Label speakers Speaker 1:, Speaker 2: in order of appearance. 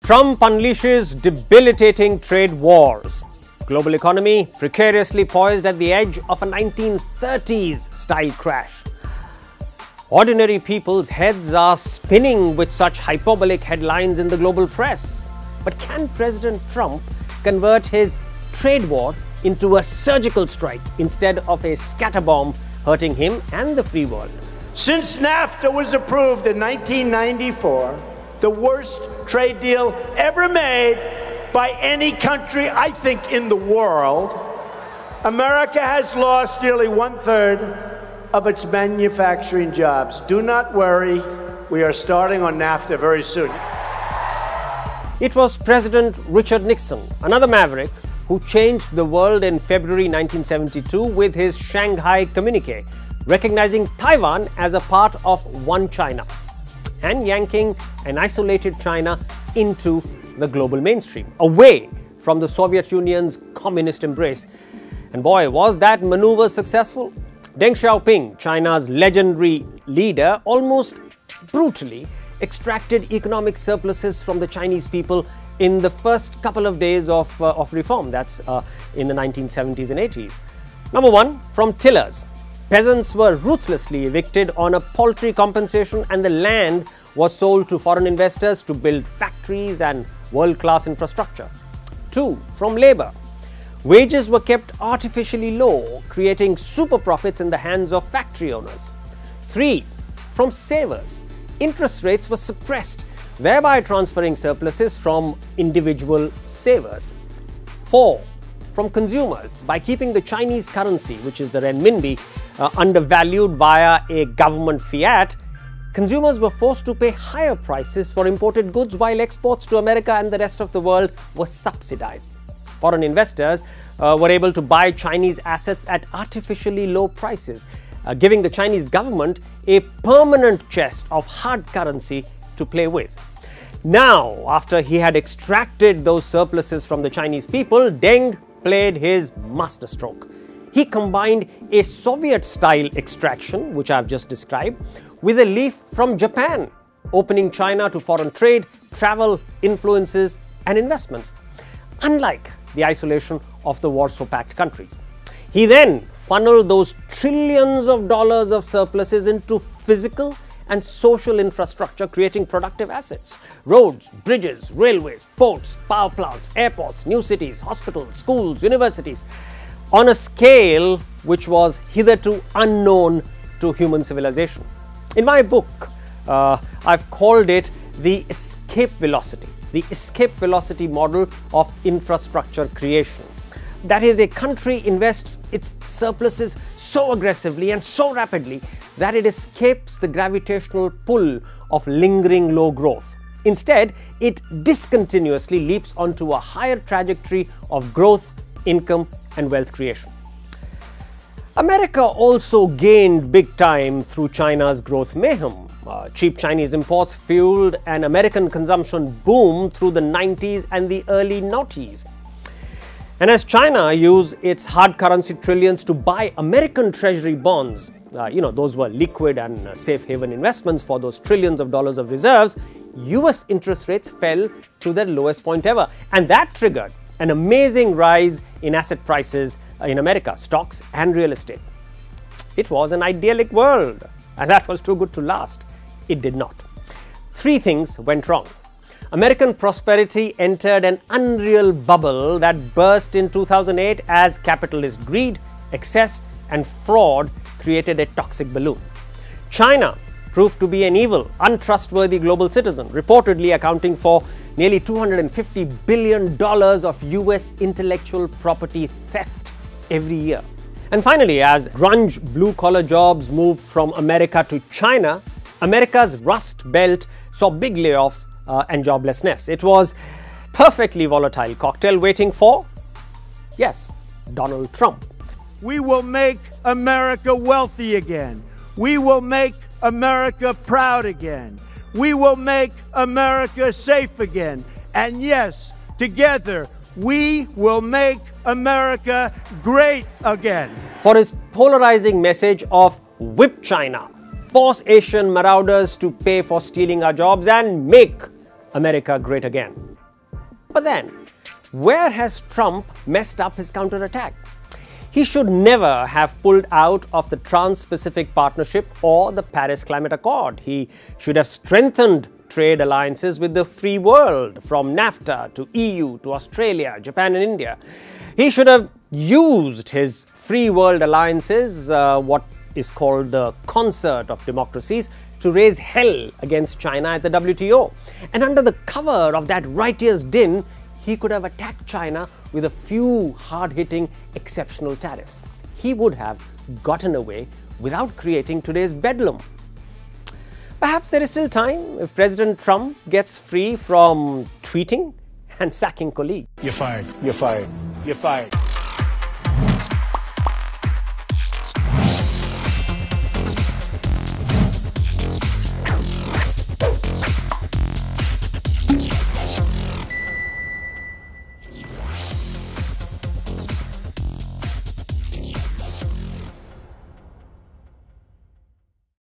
Speaker 1: Trump unleashes debilitating trade wars. Global economy precariously poised at the edge of a 1930s style crash. Ordinary people's heads are spinning with such hyperbolic headlines in the global press. But can President Trump convert his trade war into a surgical strike instead of a scatterbomb hurting him and the free world?
Speaker 2: Since NAFTA was approved in 1994, the worst trade deal ever made by any country, I think, in the world, America has lost nearly 1/3 of its manufacturing jobs. Do not worry, we are starting on NAFTA very soon.
Speaker 1: It was President Richard Nixon, another maverick, who changed the world in February 1972 with his Shanghai Communique, recognizing Taiwan as a part of one China and yanking an isolated China into the global mainstream, away from the Soviet Union's communist embrace. And boy, was that maneuver successful. Deng Xiaoping, China's legendary leader, almost brutally extracted economic surpluses from the Chinese people in the first couple of days of reform. That's in the 1970s and 80s. Number one, from tillers. Peasants were ruthlessly evicted on a paltry compensation, and the land was sold to foreign investors to build factories and world-class infrastructure. 2. From labor. Wages were kept artificially low, creating super profits in the hands of factory owners. 3. From savers. Interest rates were suppressed, thereby transferring surpluses from individual savers. 4. From consumers. By keeping the Chinese currency, which is the renminbi, undervalued via a government fiat, consumers were forced to pay higher prices for imported goods, while exports to America and the rest of the world were subsidized. Foreign investors were able to buy Chinese assets at artificially low prices, giving the Chinese government a permanent chest of hard currency to play with. Now, after he had extracted those surpluses from the Chinese people, Deng played his masterstroke. He combined a Soviet-style extraction, which I've just described, with a leaf from Japan, opening China to foreign trade, travel, influences, and investments, unlike the isolation of the Warsaw Pact countries. He then funneled those trillions of dollars of surpluses into physical and social infrastructure, creating productive assets: roads, bridges, railways, ports, power plants, airports, new cities, hospitals, schools, universities, on a scale which was hitherto unknown to human civilization. In my book, I've called it the escape velocity model of infrastructure creation. That is, a country invests its surpluses so aggressively and so rapidly that it escapes the gravitational pull of lingering low growth. Instead, it discontinuously leaps onto a higher trajectory of growth, income, and wealth creation. America also gained big time through China's growth mayhem. Cheap Chinese imports fueled an American consumption boom through the 90s and the early noughties. And as China used its hard currency trillions to buy American treasury bonds, those were liquid and safe haven investments for those trillions of dollars of reserves, US interest rates fell to their lowest point ever. And that triggered an amazing rise in asset prices in America, stocks and real estate. It was an idyllic world, and that was too good to last. It did not. 3 things went wrong. American prosperity entered an unreal bubble that burst in 2008 as capitalist greed, excess, and fraud created a toxic balloon. China proved to be an evil, untrustworthy global citizen, reportedly accounting for nearly $250 billion of US intellectual property theft every year. And finally, as grunge blue-collar jobs moved from America to China, America's Rust Belt saw big layoffs and joblessness. It was a perfectly volatile cocktail waiting for, yes, Donald Trump.
Speaker 2: We will make America wealthy again. We will make America proud again. We will make America safe again. And yes, together, we will make America great again.
Speaker 1: For his polarizing message of whip China, force Asian marauders to pay for stealing our jobs, and make America great again. But then, where has Trump messed up his counterattack? He should never have pulled out of the Trans-Pacific Partnership or the Paris Climate Accord. He should have strengthened trade alliances with the free world, from NAFTA to EU to Australia, Japan and India. He should have used his free world alliances, what is called the concert of democracies, to raise hell against China at the WTO. And under the cover of that righteous din, he could have attacked China with a few hard-hitting exceptional tariffs. He would have gotten away without creating today's bedlam. Perhaps there is still time if President Trump gets free from tweeting and sacking colleagues.
Speaker 2: You're fired. You're fired. You're fired.